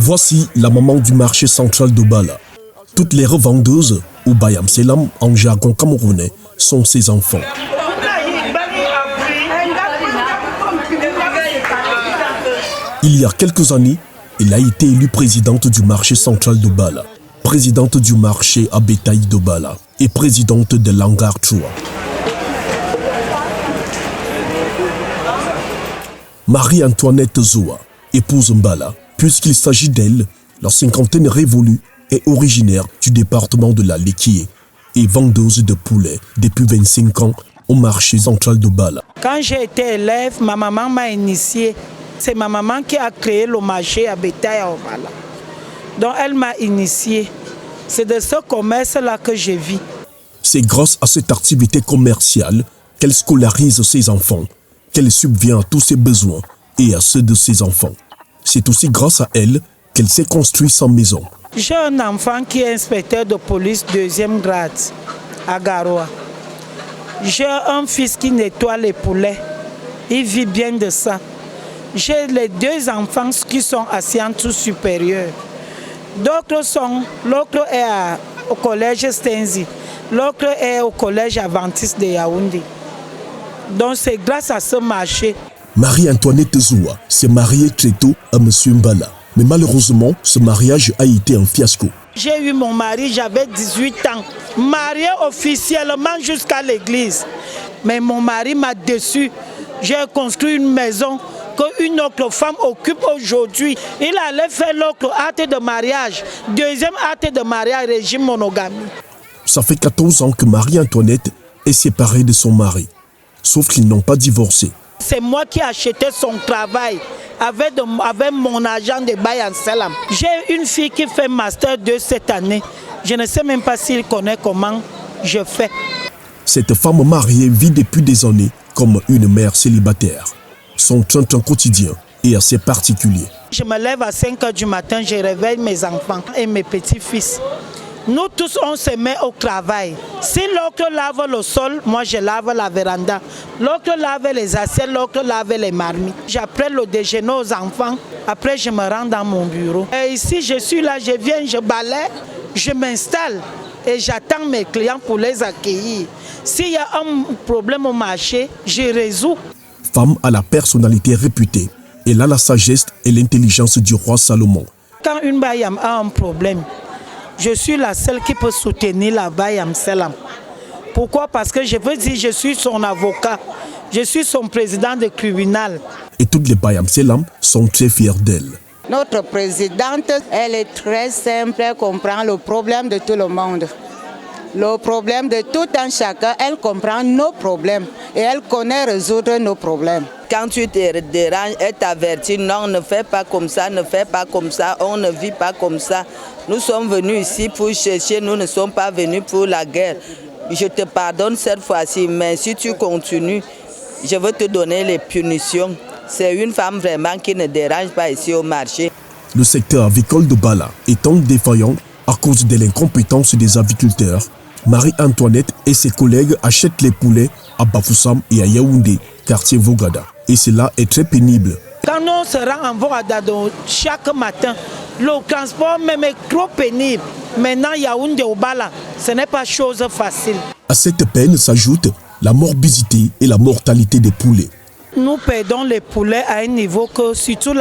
Voici la maman du marché central de Bala. Toutes les revendeuses au Bayam Selam en jargon camerounais sont ses enfants. Il y a quelques années, elle a été élue présidente du marché central de Bala, présidente du marché à bétail de Bala et présidente de l'hangar Troua. Marie-Antoinette Zoua, épouse Mbala, puisqu'il s'agit d'elle, la cinquantaine révolue est originaire du département de la Léquié et vendeuse de poulets depuis 25 ans au marché central de Bala. Quand j'ai été élève, ma maman m'a initiée. C'est ma maman qui a créé le marché à bétail à Bala. Donc elle m'a initiée. C'est de ce commerce-là que je vis. C'est grâce à cette activité commerciale qu'elle scolarise ses enfants, qu'elle subvient à tous ses besoins et à ceux de ses enfants. C'est aussi grâce à elle qu'elle s'est construite sa maison. J'ai un enfant qui est inspecteur de police 2e grade à Garoua. J'ai un fils qui nettoie les poulets. Il vit bien de ça. J'ai les 2 enfants qui sont assis en tout supérieur. L'autre est au collège Stenzi, l'autre est au collège Adventiste de Yaoundé. Donc c'est grâce à ce marché. Marie-Antoinette Zoua s'est mariée très tôt à M. Mbala. Mais malheureusement, ce mariage a été un fiasco. J'ai eu mon mari, j'avais 18 ans, marié officiellement jusqu'à l'église. Mais mon mari m'a déçu. J'ai construit une maison qu'une autre femme occupe aujourd'hui. Il allait faire l'autre acte de mariage, 2e acte de mariage, régime monogamie. Ça fait 14 ans que Marie-Antoinette est séparée de son mari. Sauf qu'ils n'ont pas divorcé. C'est moi qui ai acheté son travail avec mon agent de Bayam Selam. J'ai une fille qui fait Master 2 cette année. Je ne sais même pas s'il connaît comment je fais. Cette femme mariée vit depuis des années comme une mère célibataire. Son train-train quotidien est assez particulier. Je me lève à 5 h du matin, je réveille mes enfants et mes petits-fils. Nous tous, on se met au travail. Si l'autre lave le sol, moi je lave la véranda. L'autre lave les assiettes, l'autre lave les marmites. J'apprends le déjeuner aux enfants. Après, je me rends dans mon bureau. Et ici, je suis là, je viens, je balaie, je m'installe et j'attends mes clients pour les accueillir. S'il y a un problème au marché, je résous. Femme à la personnalité réputée, elle a la sagesse et l'intelligence du roi Salomon. Quand une Bayam a un problème, je suis la seule qui peut soutenir la Bayam Selam. Pourquoi? Parce que je veux dire, je suis son avocat, je suis son président de tribunal. Et toutes les Bayam Selam sont très fiers d'elle. Notre présidente, elle est très simple, elle comprend le problème de tout le monde. Le problème de tout un chacun, elle comprend nos problèmes et elle connaît résoudre nos problèmes. Quand tu te déranges, elle t'avertit, non, ne fais pas comme ça, ne fais pas comme ça, on ne vit pas comme ça. Nous sommes venus ici pour chercher, nous ne sommes pas venus pour la guerre. Je te pardonne cette fois-ci, mais si tu continues, je veux te donner les punitions. C'est une femme vraiment qui ne dérange pas ici au marché. Le secteur avicole de Bala étant défaillant à cause de l'incompétence des aviculteurs, Marie-Antoinette et ses collègues achètent les poulets à Bafoussam et à Yaoundé, quartier Vogada. Et cela est très pénible. Quand on se rend en Vogada chaque matin, le transport même est trop pénible. Maintenant, Yaoundé au Bala, ce n'est pas chose facile. À cette peine s'ajoute la morbidité et la mortalité des poulets. Nous perdons les poulets à un niveau que, surtout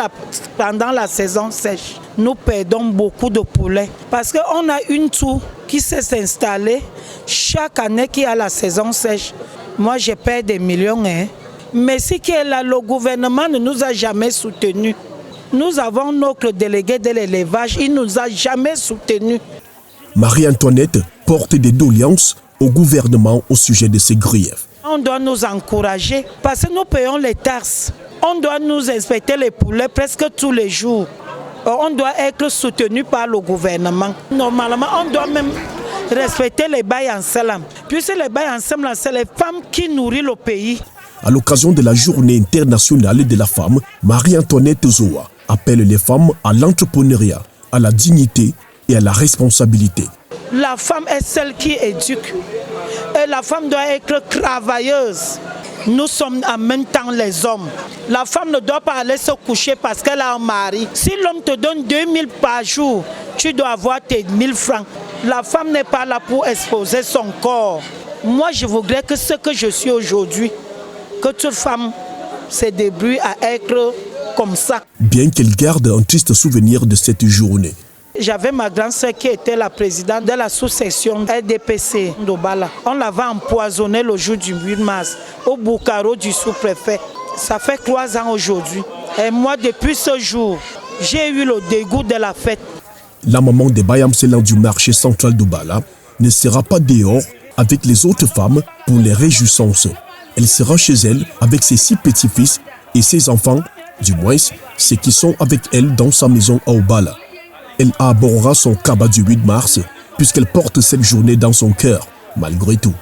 pendant la saison sèche, nous perdons beaucoup de poulets. Parce qu'on a une tour qui s'est installée chaque année qu'il y a la saison sèche. Moi, je perds des millions. Mais ce qui est là, le gouvernement ne nous a jamais soutenus. Nous avons notre délégué de l'élevage, il ne nous a jamais soutenus. Marie-Antoinette porte des doléances au gouvernement au sujet de ces griefs. On doit nous encourager parce que nous payons les taxes. On doit nous inspecter les poulets presque tous les jours. On doit être soutenu par le gouvernement. Normalement, on doit même respecter les Bayam Selam. Puisque les Bayam Selam, c'est les femmes qui nourrissent le pays. À l'occasion de la Journée internationale de la femme, Marie-Antoinette Zoua appelle les femmes à l'entrepreneuriat, à la dignité et à la responsabilité. La femme est celle qui éduque. Et la femme doit être travailleuse. Nous sommes en même temps les hommes. La femme ne doit pas aller se coucher parce qu'elle a un mari. Si l'homme te donne 2000 par jour, tu dois avoir tes 1000 francs. La femme n'est pas là pour exposer son corps. Moi, je voudrais que ce que je suis aujourd'hui, que toute femme se débrouille à être comme ça. Bien qu'elle garde un triste souvenir de cette journée. J'avais ma grande sœur qui était la présidente de la sous-section LDPC d'Obala. On l'avait empoisonnée le jour du 8 mars au Boukaro du sous-préfet. Ça fait 3 ans aujourd'hui. Et moi, depuis ce jour, j'ai eu le dégoût de la fête. La maman de Bayam Selan du marché central d'Obala ne sera pas dehors avec les autres femmes pour les réjouissances. Elle sera chez elle avec ses 6 petits-fils et ses enfants, du moins ceux qui sont avec elle dans sa maison à Obala. Elle abordera son cabas du 8 mars puisqu'elle porte cette journée dans son cœur, malgré tout.